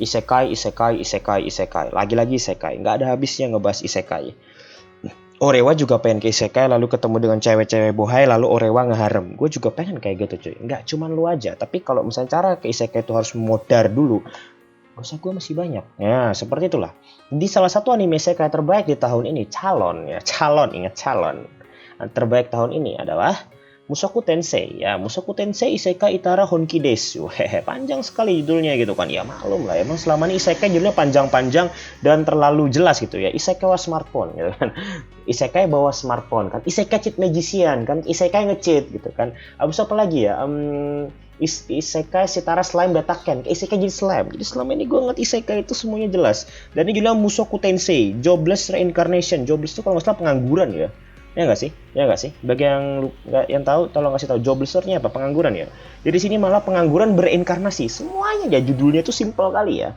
Isekai, isekai, isekai, isekai. Lagi-lagi isekai. Nggak ada habisnya ngebahas isekai. Orewa juga pengen ke isekai, lalu ketemu dengan cewek-cewek bohai, lalu Orewa ngeharem. Gue juga pengen kayak gitu cuy. Nggak cuman lu aja, tapi kalau misalnya cara ke isekai itu harus modar dulu. Dosa gue masih banyak. Ya, seperti itulah. Di salah satu anime isekai terbaik di tahun ini, ingat calon. Terbaik tahun ini adalah Mushoku Tensei. Ya, Mushoku Tensei Isekai Itara Honki Desu. Hehe, panjang sekali judulnya gitu kan. Ya malum lah, emang selama ini isekai judulnya panjang-panjang dan terlalu jelas gitu ya. Isekai bawa smartphone gitu kan. Isekai bawa smartphone kan. Isekai cheat magician kan. Isekai nge-cheat gitu kan. Abis apa lagi ya? Isekai Sitara Slime Dataken. Isekai jadi slime. Jadi selama ini gue ngeliat isekai itu semuanya jelas. Dan ini judulnya Mushoku Tensei Jobless Reincarnation. Jobless itu kalau nggak salah pengangguran ya. Ya nggak sih? Ya nggak sih? Bagi yang tahu, tolong kasih tahu jobless-nya apa? Pengangguran ya. Jadi sini malah pengangguran bereinkarnasi. Semuanya ya judulnya tuh simpel kali ya.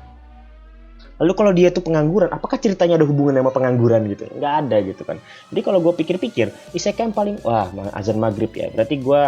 Lalu kalau dia tuh pengangguran, apakah ceritanya ada hubungan sama pengangguran gitu? Nggak ada gitu kan. Jadi kalau gue pikir-pikir, isekai yang paling azan maghrib ya. Berarti gue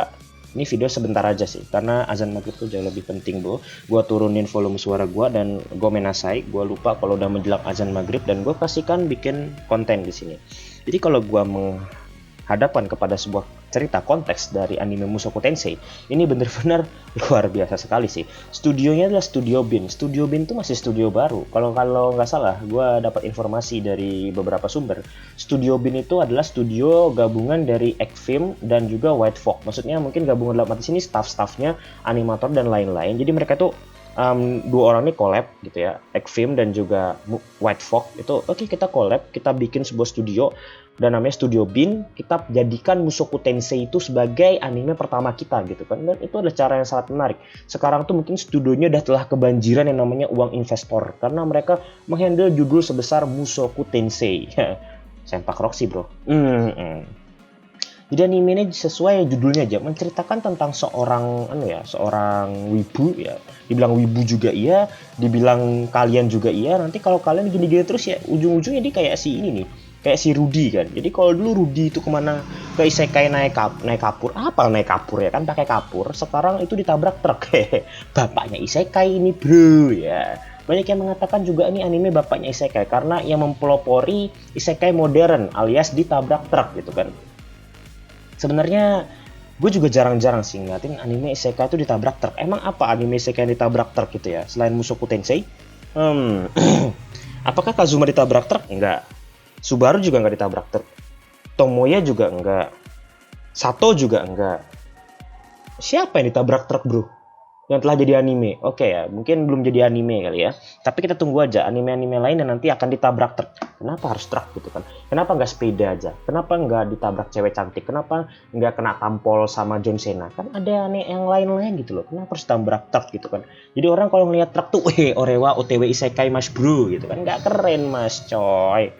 ini video sebentar aja sih, karena azan maghrib tuh jauh lebih penting bro. Gue turunin volume suara gue dan gue menasai. Gue lupa kalau udah menjelang azan maghrib dan gue pastikan bikin konten di sini. Jadi kalau gue menghadapkan kepada sebuah cerita konteks dari anime Mushoku Tensei, ini bener-bener luar biasa sekali sih. Studionya adalah Studio Bin. Studio Bin itu masih studio baru. Kalau nggak salah, gue dapat informasi dari beberapa sumber. Studio Bin itu adalah studio gabungan dari Ekfilm dan juga White Fox. Maksudnya mungkin gabungan dalam arti sini staff-staffnya, animator dan lain-lain. Jadi mereka tuh dua orang ini collab gitu ya, Ekfilm dan juga White Fox itu oke, kita collab, kita bikin sebuah studio dan namanya Studio Bin. Kita jadikan Mushoku Tensei itu sebagai anime pertama kita gitu kan, dan itu adalah cara yang sangat menarik. Sekarang tuh mungkin studionya udah telah kebanjiran yang namanya uang investor karena mereka menghandle judul sebesar Mushoku Tensei. Sempak Roxy bro. Jadi anime ini sesuai judulnya aja, menceritakan tentang seorang seorang wibu ya. Dibilang wibu juga iya, dibilang kalian juga iya. Nanti kalau kalian gini-gini terus ya ujung-ujungnya dia kayak si ini nih, kayak si Rudy kan. Jadi kalau dulu Rudy itu kemana ke isekai naik kapur ya kan, pakai kapur. Sekarang itu ditabrak truk. Bapaknya isekai ini bro ya. Banyak yang mengatakan juga ini anime bapaknya isekai karena yang mempelopori isekai modern alias ditabrak truk gitu kan. Sebenarnya gue juga jarang-jarang sih ngeliatin anime isekai itu ditabrak truk. Emang apa anime isekai yang ditabrak truk gitu ya? Selain Mushoku Tensei? Apakah Kazuma ditabrak truk? Enggak. Subaru juga nggak ditabrak truk. Tomoya juga enggak. Sato juga enggak. Siapa yang ditabrak truk bro? Yang telah jadi anime. Oke ya, mungkin belum jadi anime kali ya. Tapi kita tunggu aja anime-anime lain yang nanti akan ditabrak truk. Kenapa harus truk gitu kan? Kenapa nggak sepeda aja? Kenapa nggak ditabrak cewek cantik? Kenapa nggak kena tampol sama John Cena? Kan ada anime yang lain-lain gitu loh. Kenapa harus tabrak truk gitu kan? Jadi orang kalau ngeliat truk tuh, Orewa OTW Isekai mas bro gitu kan. Nggak keren mas coy.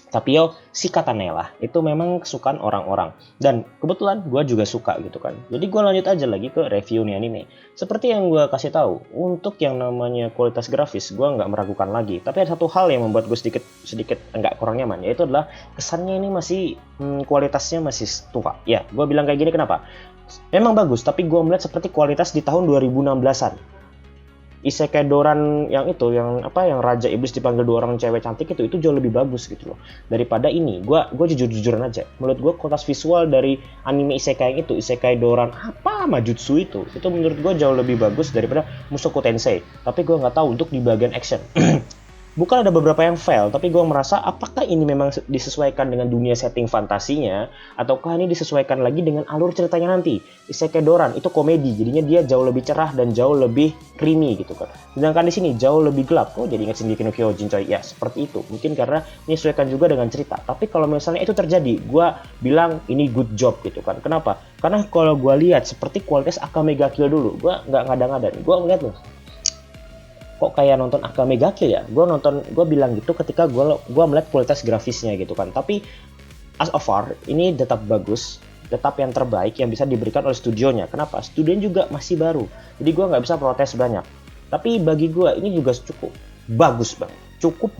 Tapi si Katanella itu memang kesukaan orang-orang. Dan kebetulan gue juga suka gitu kan. Jadi gue lanjut aja lagi ke review nih anime. Seperti yang gue kasih tahu, untuk yang namanya kualitas grafis gue nggak meragukan lagi. Tapi ada satu hal yang membuat gue sedikit nggak kurang nyaman, yaitu adalah kesannya ini masih kualitasnya masih tua. Ya, gue bilang kayak gini kenapa? Memang bagus, tapi gue melihat seperti kualitas di tahun 2016-an. Isekai Doran yang Raja Iblis dipanggil dua orang cewek cantik itu jauh lebih bagus gitu loh daripada ini. Gue jujur-jujuran aja, menurut gue kualitas visual dari anime isekai itu, Isekai Doran Majutsu itu menurut gue jauh lebih bagus daripada Mushoku Tensei. Tapi gue nggak tahu untuk di bagian action. Bukan ada beberapa yang fail, tapi gue merasa apakah ini memang disesuaikan dengan dunia setting fantasinya, ataukah ini disesuaikan lagi dengan alur ceritanya nanti. Isekai Doran itu komedi, jadinya dia jauh lebih cerah dan jauh lebih creamy gitu kan. Sedangkan di sini jauh lebih gelap. Jadi ingat Shingeki no Kyojin coy. Ya seperti itu. Mungkin karena menyesuaikan juga dengan cerita. Tapi kalau misalnya itu terjadi, gue bilang ini good job gitu kan. Kenapa? Karena kalau gue lihat seperti kualitas Akame ga Kill dulu, gue nggak ngada-ngada. Gue ngeliat loh, kok kayak nonton Akame ga Kill ya? Gue bilang gitu ketika gue melihat kualitas grafisnya gitu kan. Tapi as of far ini tetap bagus, tetap yang terbaik yang bisa diberikan oleh studionya. Kenapa? Studionya juga masih baru, jadi gue nggak bisa protes banyak. Tapi bagi gue ini juga cukup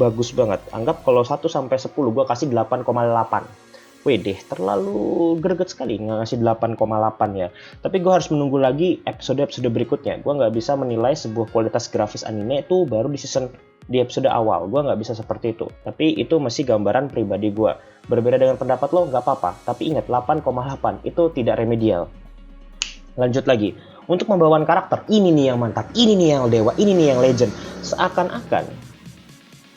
bagus banget. Anggap kalau 1 sampai 10 gue kasih 8,8. Wedeh, terlalu greget sekali ngasih 8,8 ya. Tapi gue harus menunggu lagi episode-episode berikutnya. Gue nggak bisa menilai sebuah kualitas grafis anime itu baru di episode awal. Gue nggak bisa seperti itu. Tapi itu masih gambaran pribadi gue. Berbeda dengan pendapat lo nggak apa-apa. Tapi ingat 8,8 itu tidak remedial. Lanjut lagi. Untuk pembawaan karakter, ini nih yang mantap, ini nih yang dewa, ini nih yang legend. Seakan-akan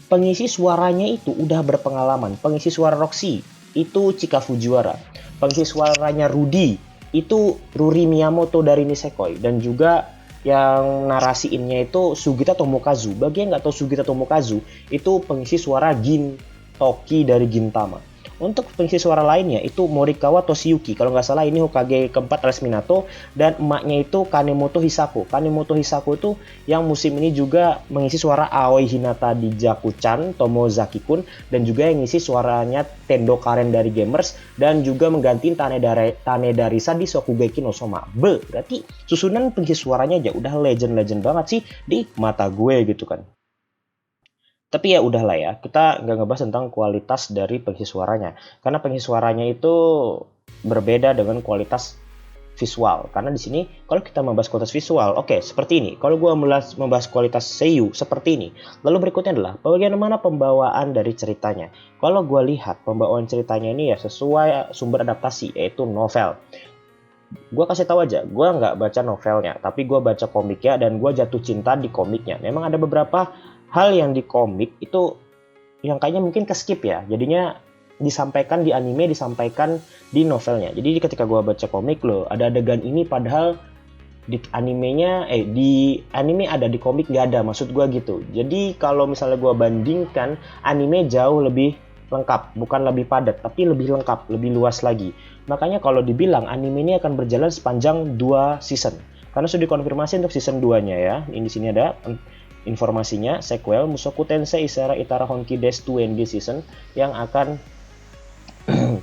pengisi suaranya itu udah berpengalaman. Pengisi suara Roxy itu Chika Fujiwara. Pengisi suaranya Rudy itu Ruri Miyamoto dari Nisekoi. Dan juga yang narasiinnya itu Sugita Tomokazu. Bagi yang nggak tahu Sugita Tomokazu, itu pengisi suara Gin Toki dari Gintama. Untuk pengisi suara lainnya itu Morikawa Toshiyuki. Kalau nggak salah ini Hokage keempat alias Minato. Dan emaknya itu Kanemoto Hisako. Kanemoto Hisako itu yang musim ini juga mengisi suara Aoi Hinata di Jaku-chan, Tomozaki-kun. Dan juga yang ngisi suaranya Tendo Karen dari Gamers. Dan juga menggantiin Tanedarisa di Shokugeki no Soma. Berarti susunan pengisi suaranya aja udah legend-legend banget sih di mata gue gitu kan. Tapi ya udahlah ya, kita nggak ngebahas tentang kualitas dari pengisi suaranya. Karena pengisi suaranya itu berbeda dengan kualitas visual. Karena di sini kalau kita membahas kualitas visual, oke, seperti ini. Kalau gue membahas kualitas seiyu, seperti ini. Lalu berikutnya adalah bagaimana pembawaan dari ceritanya. Kalau gue lihat pembawaan ceritanya ini ya sesuai sumber adaptasi, yaitu novel. Gue kasih tahu aja, gue nggak baca novelnya, tapi gue baca komiknya dan gue jatuh cinta di komiknya. Memang ada beberapa hal yang di komik itu yang kayaknya mungkin ke skip ya, jadinya disampaikan di anime, disampaikan di novelnya. Jadi ketika gue baca komik loh, ada adegan ini padahal di animenya di anime ada, di komik nggak ada, maksud gue gitu. Jadi kalau misalnya gue bandingkan, anime jauh lebih lengkap, bukan lebih padat, tapi lebih lengkap, lebih luas lagi. Makanya kalau dibilang anime ini akan berjalan sepanjang 2 season. Karena sudah dikonfirmasi untuk season 2-nya ya. Ini di sini ada informasinya, sequel Mushoku Tensei Isara Itara Honki Desu 2 season yang akan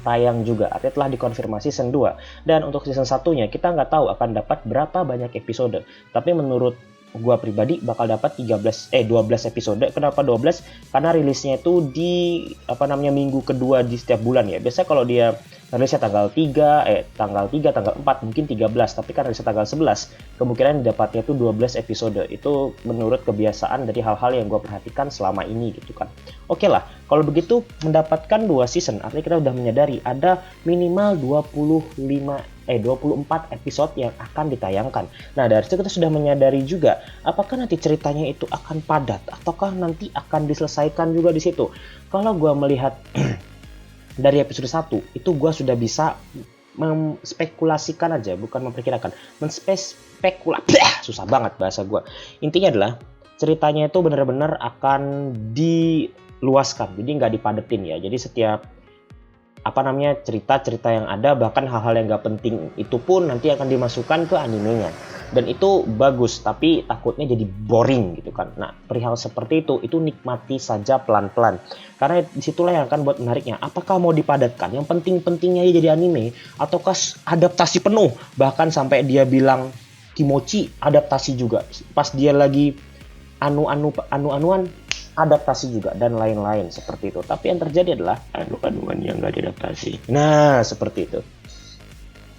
tayang juga. Artinya telah dikonfirmasi season 2. Dan untuk season 1-nya kita nggak tahu akan dapat berapa banyak episode. Tapi menurut gua pribadi bakal dapat 12 episode. Kenapa 12? Karena rilisnya itu di minggu kedua di setiap bulan ya. Biasa kalau dia rilisnya tanggal 3, tanggal 4, mungkin 13, tapi kan rilisnya tanggal 11, kemungkinan dapatnya itu 12 episode. Itu menurut kebiasaan dari hal-hal yang gue perhatikan selama ini gitu kan. Oke lah, kalau begitu mendapatkan 2 season, artinya kita udah menyadari ada minimal 24 episode yang akan ditayangkan. Nah, dari situ kita sudah menyadari juga apakah nanti ceritanya itu akan padat ataukah nanti akan diselesaikan juga di situ. Kalau gue melihat dari episode 1 itu gue sudah bisa memspekulasikan aja, bukan memperkirakan, susah banget bahasa gue. Intinya adalah ceritanya itu benar-benar akan diluaskan, jadi nggak dipadetin ya. Jadi setiap cerita-cerita yang ada, bahkan hal-hal yang nggak penting itu pun nanti akan dimasukkan ke animenya. Dan itu bagus, tapi takutnya jadi boring gitu kan. Nah, perihal seperti itu nikmati saja pelan-pelan. Karena disitulah yang akan buat menariknya. Apakah mau dipadatkan? Yang penting-pentingnya jadi anime, ataukah adaptasi penuh? Bahkan sampai dia bilang Kimochi adaptasi juga. Pas dia lagi anu-anuan adaptasi juga dan lain-lain seperti itu. Tapi yang terjadi adalah anu-anuan yang nggak diadaptasi. Nah, seperti itu.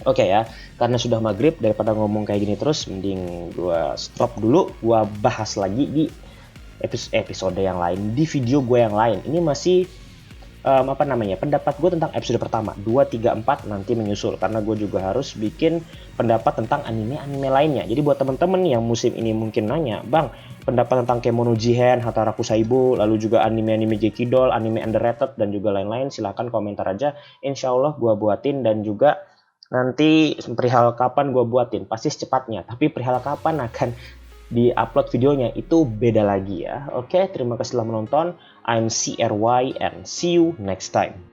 Oke ya, karena sudah maghrib, daripada ngomong kayak gini terus, mending gue stop dulu, gue bahas lagi di episode yang lain, di video gue yang lain. Ini masih pendapat gue tentang episode pertama, 2, 3, 4 nanti menyusul, karena gue juga harus bikin pendapat tentang anime-anime lainnya. Jadi buat temen-temen yang musim ini mungkin nanya, bang, pendapat tentang Kemono Jihen, Hataraku Saibo, lalu juga anime-anime Gekidol, anime underrated, dan juga lain-lain, silahkan komentar aja. Insya Allah gue buatin, dan juga nanti perihal kapan gue buatin, pasti secepatnya. Tapi perihal kapan akan di-upload videonya itu beda lagi ya. Oke, terima kasih telah menonton. I'm CRY and see you next time.